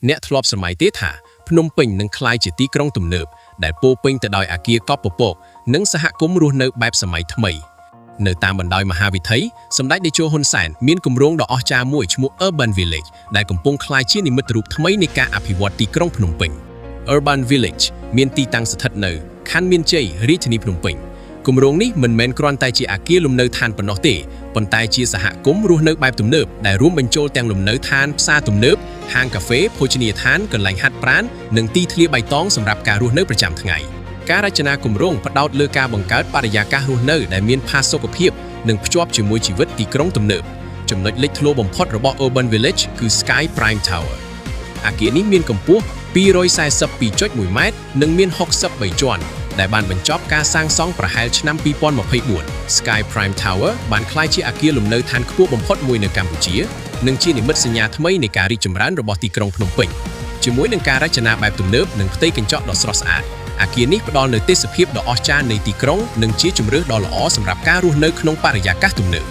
អ្នកធ្លាប់សម័យទេថាភ្នំពេញនឹងក្លាយជាទីក្រុងទំនើបដែលពោរពេញទៅដោយអគារកប់ពពកនិងសហគមន៍រស់នៅបែបសម័យថ្មីនៅតាមបណ្ដោយមហាវិថីសម្ដេចតេជោហ៊ុនសែនមានគម្រោងដ៏អស្ចារ្យមួយឈ្មោះ Urban Village ដែលកំពុងក្លាយជានិមិត្តរូបថ្មីនៃការអភិវឌ្ឍទីក្រុងភ្នំពេញ Urban Village មានទីតាំងស្ថិតនៅខណ្ឌមានជ័យរាជធានីភ្នំពេញគម្រោងនេះមិនមែនគ្រាន់តែជាអគារលំនៅឋានប៉ុណ្ណោះទេប៉ុន្តែជាសហគមន៍រស់នៅបែបទំនើបដែលរួមបញ្ចូលទាំងលំនៅឋានផ្សារទំនើបហាងកាហ្វេភោជនីយដ្ឋានកន្លែងហាត់ប្រាណនិងទីធ្លាបៃតងសម្រាប់ការរស់នៅប្រចាំថ្ងៃការរចនាគម្រោងផ្ដោតលើការបង្កើតបរិយាកាសរស់នៅដែលមានផាសុកភាពនិងភ្ជាប់ជាមួយជីវិតទីក្រុងទំនើបចំណុចលេចធ្លោបំផុតរបស់ Urban Village គឺ Sky Prime Tower អគារនេះមានកម្ពស់ 242.1 ម៉ែត្រនិងមាន63ជាន់ដែលបានបញ្ចប់ការសាងសង់ប្រហែលឆ្នាំ 2024 Sky Prime Tower បានក្លាយជាអគារលំនៅឋានខ្ពស់បំផុតមួយនៅកម្ពុជានិងជានិមិត្តសញ្ញាថ្មីនៃការរីកចម្រើនរបស់ទីក្រុងភ្នំពេញជាមួយនឹងការរចនាបែបទំនើបនិងផ្ទៃកញ្ចក់ដ៏ស្រស់ស្អាតអគារនេះផ្ដល់នូវទេសភាពដ៏អស្ចារ្យនៃទីក្រុងនិងជាជម្រើសដ៏ល្អសម្រាប់ការរស់នៅក្នុងបរិយាកាសទំនើប